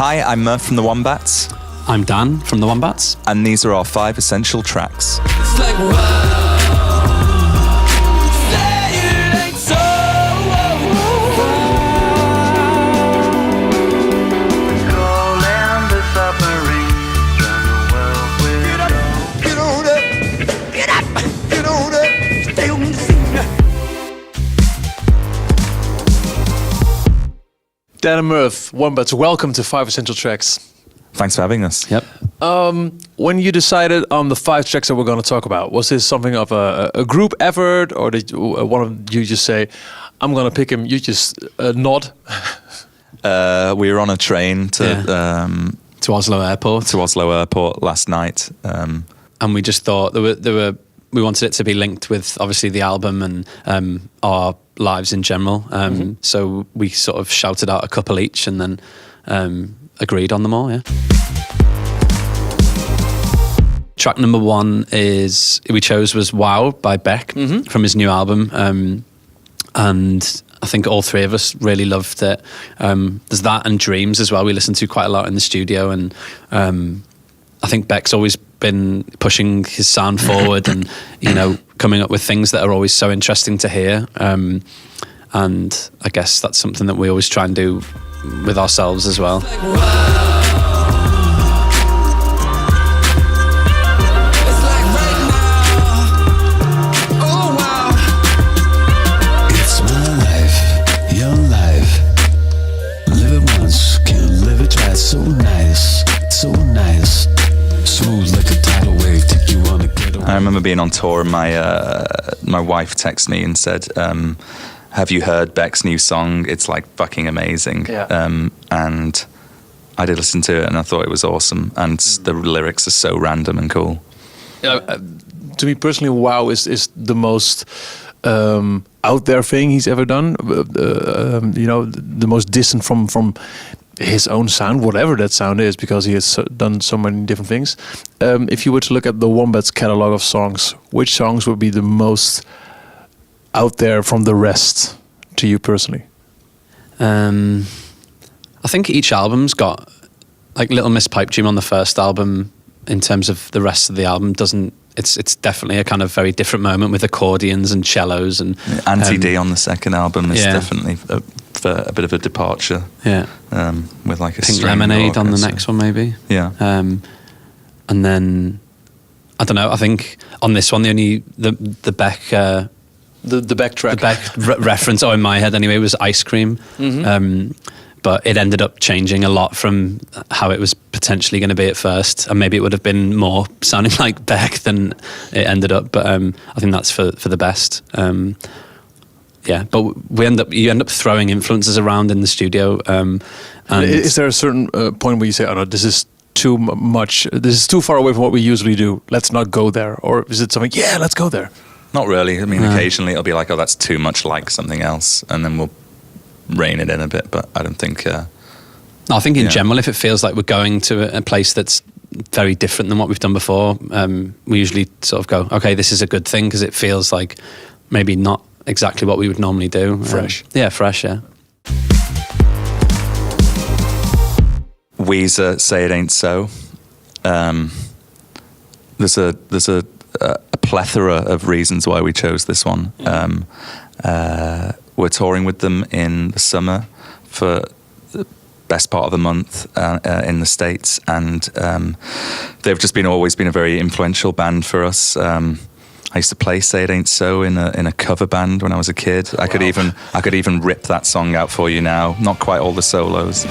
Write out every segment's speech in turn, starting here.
Hi, I'm Murph from The Wombats. I'm Dan from The Wombats. And these are our 5 essential tracks. It's like, wow. Say it ain't so. Calling the submarines, drown the world with Get on up. Get up. Get on up. Stay on the scene. Dan and Murph, Wombats, welcome to 5 Essential Tracks. Thanks for having us. Yep. When you decided on the 5 tracks that we're going to talk about, was this something of a group effort, or did one of you just say, I'm going to pick him, you just nod? We were on a train to Oslo Airport. Oslo Airport last night. And we just thought we wanted it to be linked with obviously the album and our lives in general. So we sort of shouted out a couple each and then agreed on them all, yeah. Track number 1 was Wow by Beck from his new album. And I think all 3 of us really loved it. There's that and Dreams as well. We listened to quite a lot in the studio, and I think Beck's always been pushing his sound forward and, you know, coming up with things that are always so interesting to hear. And I guess that's something that we always try and do with ourselves as well. Like, wow. It's like right now. Oh, wow. It's my life, your life. Live it once, can't live it twice. So nice, so nice. Smooth like a tidal wave, take you on a getaway. I remember being on tour and my wife texted me and said, have you heard Beck's new song? It's like fucking amazing. Yeah. And I did listen to it and I thought it was awesome. And the lyrics are so random and cool. To me personally, Wow is the most out there thing he's ever done. You know, the most distant from his own sound, whatever that sound is, because he has done so many different things. If you were to look at the Wombats catalog of songs, which songs would be the most out there from the rest to you personally? I think each album's got, like, Little Miss Pipe Dream on the first album, in terms of the rest of the album, it's definitely a kind of very different moment with accordions and cellos. And Anti-D on the second album is definitely a bit of a departure. Yeah. With like a Pink string Lemonade on the orchestra. next one, maybe. Yeah. And then, I don't know, I think on this one, the Beck... The Beck track. The Beck reference, in my head anyway, was Ice Cream. But it ended up changing a lot from how it was potentially going to be at first. And maybe it would have been more sounding like Beck than it ended up. But I think that's for the best. Yeah, but you end up throwing influences around in the studio. And is there a certain point where you say, oh no, this is too much, this is too far away from what we usually do, let's not go there? Or is it something, yeah, let's go there? Not really. I mean, occasionally it'll be like, oh, that's too much like something else. And then we'll rein it in a bit. But I don't think... I think in general, if it feels like we're going to a place that's very different than what we've done before, we usually sort of go, okay, this is a good thing, because it feels like maybe not exactly what we would normally do. Fresh. Fresh, yeah. Weezer, Say It Ain't So. There's a plethora of reasons why we chose this one. We're touring with them in the summer for the best part of the month in the States, and they've just always been a very influential band for us. I used to play Say It Ain't So in a cover band when I was a kid. Wow. I could even rip that song out for you now. Not quite all the solos.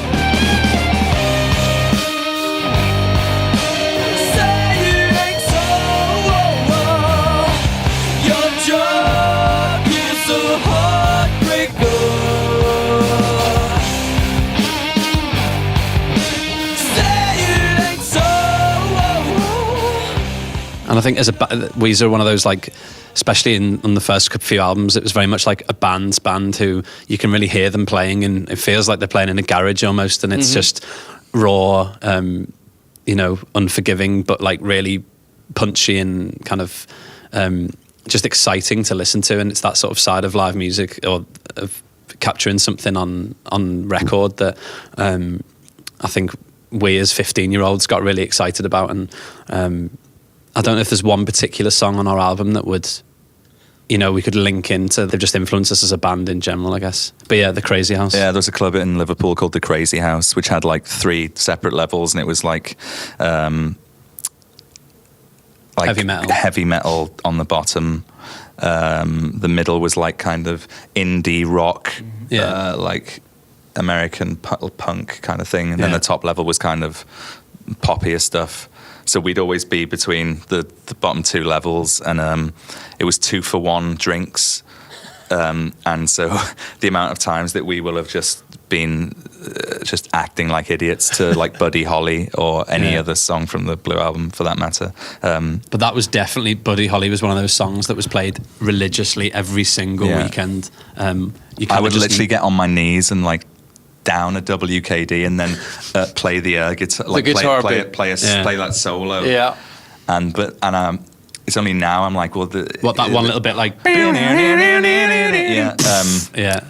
And I think as Weezer are one of those, like, especially on the first few albums, it was very much like a band's band who you can really hear them playing, and it feels like they're playing in a garage almost, and it's just raw, unforgiving, but like really punchy and kind of just exciting to listen to. And it's that sort of side of live music, or of capturing something on record, that I think we as 15-year-olds got really excited about. And I don't know if there's one particular song on our album that would, we could link into. They've just influenced us as a band in general, I guess. But yeah, the Crazy House. Yeah, there was a club in Liverpool called the Crazy House, which had like 3 separate levels, and it was like heavy metal on the bottom. The middle was like kind of indie rock, like American punk kind of thing, and then the top level was kind of poppier stuff. So we'd always be between the bottom 2 levels, and it was 2-for-1 drinks. And so the amount of times that we will have just been just acting like idiots to like Buddy Holly or any other song from the Blue Album for that matter. But that was definitely, Buddy Holly was one of those songs that was played religiously every single weekend. I would literally get on my knees and like down a WKD and then play the guitar, like play that solo. Yeah. And it's only now I'm like, well, that one little bit like yeah.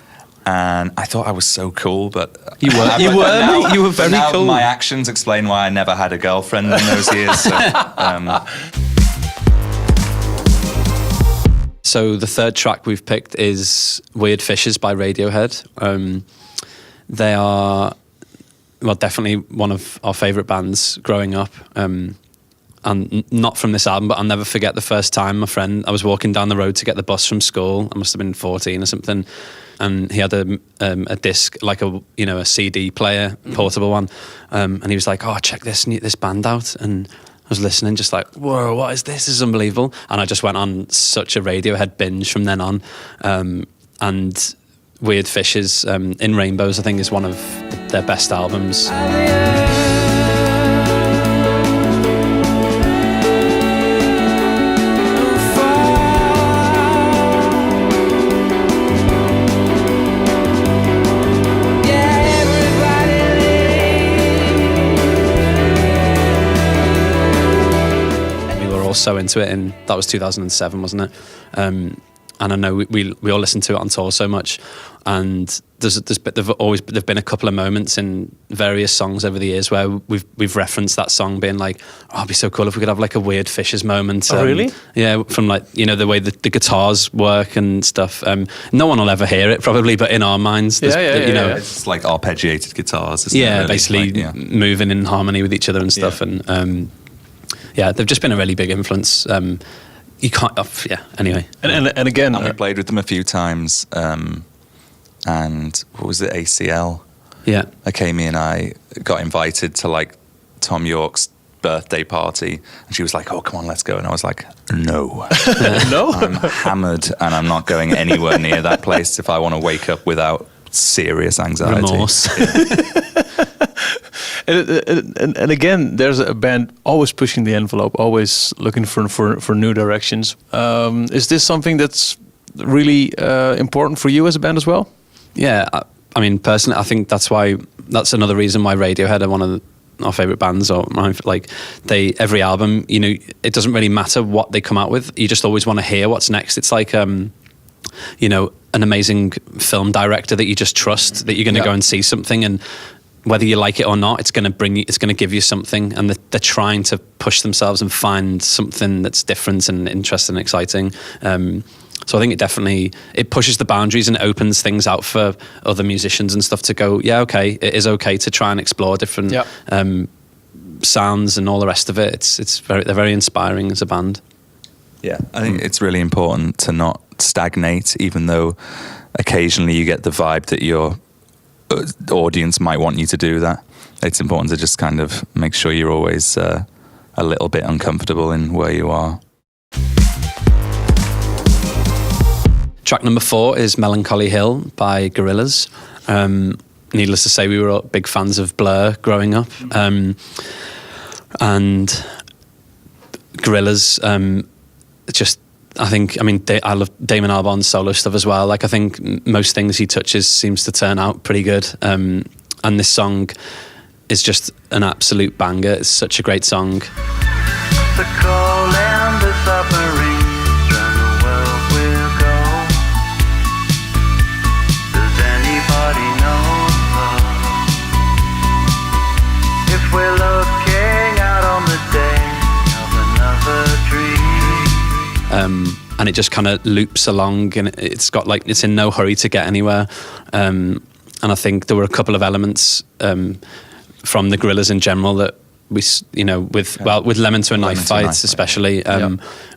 And I thought I was so cool, but you were very now cool. My actions explain why I never had a girlfriend in those years. So the third track we've picked is Weird Fishes by Radiohead. They are, definitely one of our favourite bands growing up. And not from this album, but I'll never forget the first time I was walking down the road to get the bus from school. I must have been 14 or something. And he had a disc, like a CD player, portable one. And he was like, oh, check this band out. And I was listening just like, whoa, what is this? This is unbelievable. And I just went on such a Radiohead binge from then on. And Weird Fishes, In Rainbows, I think is one of their best albums. So into it, and that was 2007, wasn't it? And I know we all listened to it on tour so much, and there've been a couple of moments in various songs over the years where we've referenced that song being like, oh, it'd be so cool if we could have like a Weird Fishes moment. Oh, really? Yeah, from like the way the guitars work and stuff. No one will ever hear it probably, but in our minds, it's like arpeggiated guitars. Isn't it, really? Basically moving in harmony with each other and stuff, and. They've just been a really big influence. You can't, anyway. And again... we played with them a few times, and what was it, ACL? Yeah. Akemi and I got invited to like Tom York's birthday party, and she was like, oh, come on, let's go. And I was like, no. No? I'm hammered, and I'm not going anywhere near that place if I want to wake up without serious anxiety. Remorse. And again, there's a band always pushing the envelope, always looking for new directions. Is this something that's really important for you as a band as well? Yeah, I mean, personally, I think that's another reason why Radiohead are one of our favourite bands. Or every album, it doesn't really matter what they come out with. You just always want to hear what's next. It's like an amazing film director that you just trust, that you're going to go and see something, and whether you like it or not, it's going to give you something, and they're trying to push themselves and find something that's different and interesting and exciting. So I think it pushes the boundaries and it opens things out for other musicians and stuff to go, yeah, okay, it is okay to try and explore different sounds and all the rest of it. They're very inspiring as a band. Yeah, I think it's really important to not stagnate, even though occasionally you get the vibe that your audience might want you to do that. It's important to just kind of make sure you're always a little bit uncomfortable in where you are. Track number 4 is Melancholy Hill by Gorillaz. Needless to say, we were all big fans of Blur growing up. And Gorillaz, I love Damon Albarn's solo stuff as well. Like, I think most things he touches seems to turn out pretty good. And this song is just an absolute banger. It's such a great song. The cold and the submarine, and the world will go. Does anybody know? and it just kind of loops along, and it's in no hurry to get anywhere. And I think there were a couple of elements from the Gorillaz in general that we, with Lemon to a Knife Fight especially,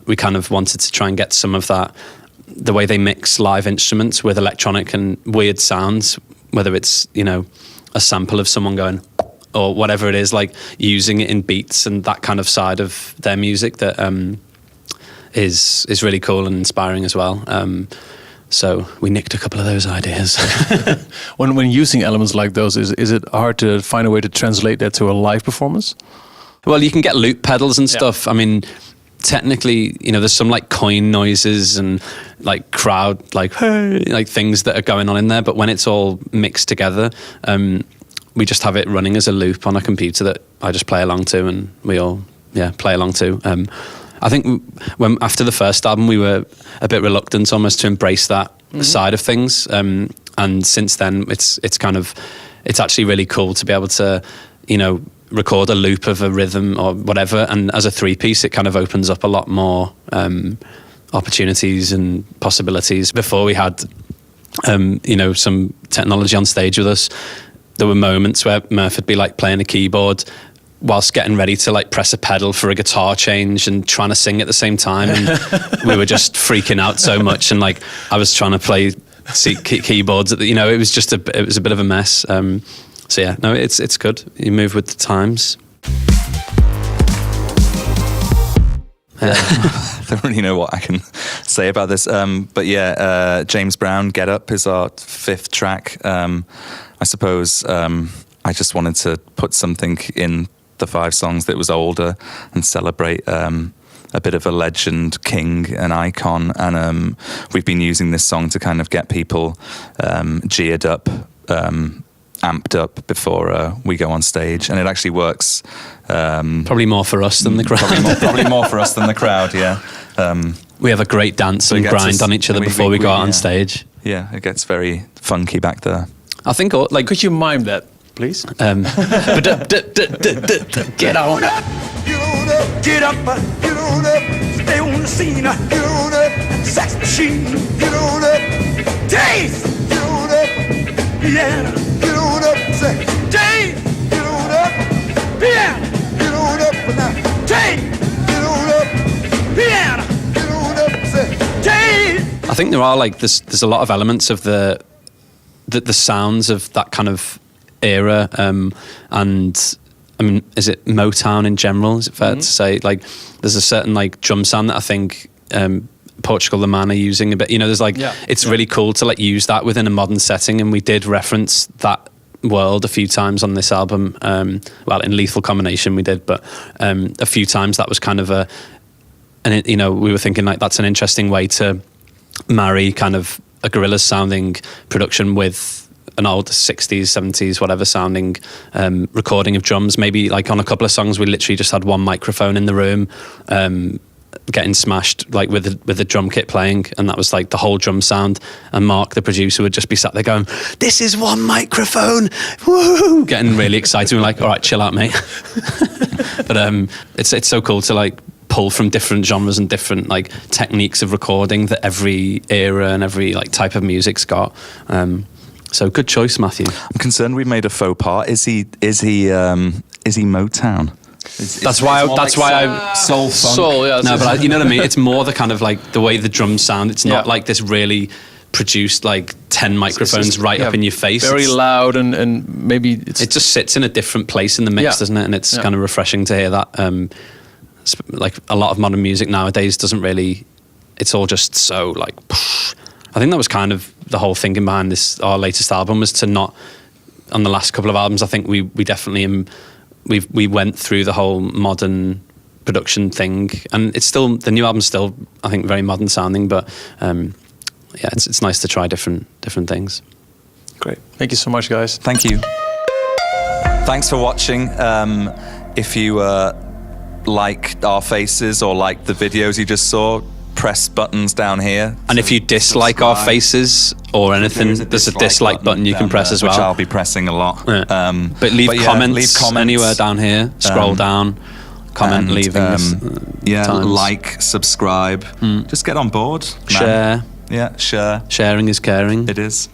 we kind of wanted to try and get some of that, the way they mix live instruments with electronic and weird sounds, whether it's, a sample of someone going, or whatever it is, like using it in beats and that kind of side of their music that is really cool and inspiring as well. So we nicked a couple of those ideas. When using elements like those, is it hard to find a way to translate that to a live performance? Well, you can get loop pedals and stuff. I mean, technically, there's some like coin noises and like crowd, like things that are going on in there. But when it's all mixed together, we just have it running as a loop on a computer that I just play along to, and we all play along to. I think after the first album, we were a bit reluctant almost to embrace that side of things. And since then, it's actually really cool to be able to, record a loop of a rhythm or whatever. And as a 3-piece, it kind of opens up a lot more opportunities and possibilities. Before we had, some technology on stage with us, there were moments where Murph would be like playing a keyboard whilst getting ready to like press a pedal for a guitar change and trying to sing at the same time, and we were just freaking out so much, and like I was trying to play keyboards at the, it was a bit of a mess. So yeah, no, it's good. You move with the times. I don't really know what I can say about this, but yeah, James Brown, Get Up is our 5th track. I suppose I just wanted to put something in the 5 songs that was older and celebrate a bit of a legend, king, an icon, and we've been using this song to kind of get people geared up, amped up before we go on stage, and it actually works. Probably more for us than the crowd. Probably more for us than the crowd, yeah. We have a great dance and grind on each other before we go out on stage. Yeah, it gets very funky back there. I think, like, could you mime that, please? Get on. Get on up, get up, get on up, stay on the scene, get on up, sex machine, get on up, Dave, get on up, piano, get on up, say, Dave, get on up, piano, get on up, now, Dave, get on up, piano, get on up, say, Dave. I think there are like there's a lot of elements of the sounds of that kind of era, and I mean, is it Motown in general? Is it fair to say? Like, there's a certain like drum sound that I think Portugal the Man are using a bit. There's like it's really cool to like use that within a modern setting, and we did reference that world a few times on this album. Well, in Lethal Combination we did, but a few times that was kind of we were thinking like that's an interesting way to marry kind of a Gorillaz sounding production with an old 60s, 70s, whatever sounding recording of drums. Maybe like on a couple of songs we literally just had one microphone in the room getting smashed like with the drum kit playing, and that was like the whole drum sound, and Mark the producer would just be sat there going, this is one microphone, woo, getting really excited. We're like, all right, chill out, mate. But it's so cool to like pull from different genres and different like techniques of recording that every era and every like type of music's got. So good choice, Matthew. I'm concerned we made a faux pas. Is he Motown? That's why I soul funk. Soul, yeah. No, but you know what I mean. It's more the kind of like the way the drums sound. It's not like this really produced like 10 microphones up in your face. Very loud and maybe it just sits in a different place in the mix, doesn't it? And it's kind of refreshing to hear that. Like a lot of modern music nowadays doesn't really. It's all just so like. I think that was kind of the whole thinking behind our latest album, was to not. On the last couple of albums, I think we definitely we went through the whole modern production thing, and it's still, the new album's still, I think, very modern sounding, but it's nice to try different things. Great. Thank you so much, guys. Thank you. Thanks for watching. If you like our faces or like the videos you just saw, press buttons down here. And if you dislike subscribe. Our faces or anything, there's a dislike button you can press as well. Which I'll be pressing a lot. Yeah. But leave comments anywhere down here. Scroll down. comment, and, leaving us. like, subscribe. Just get on board. Man. Share. Yeah, share. Sharing is caring. It is.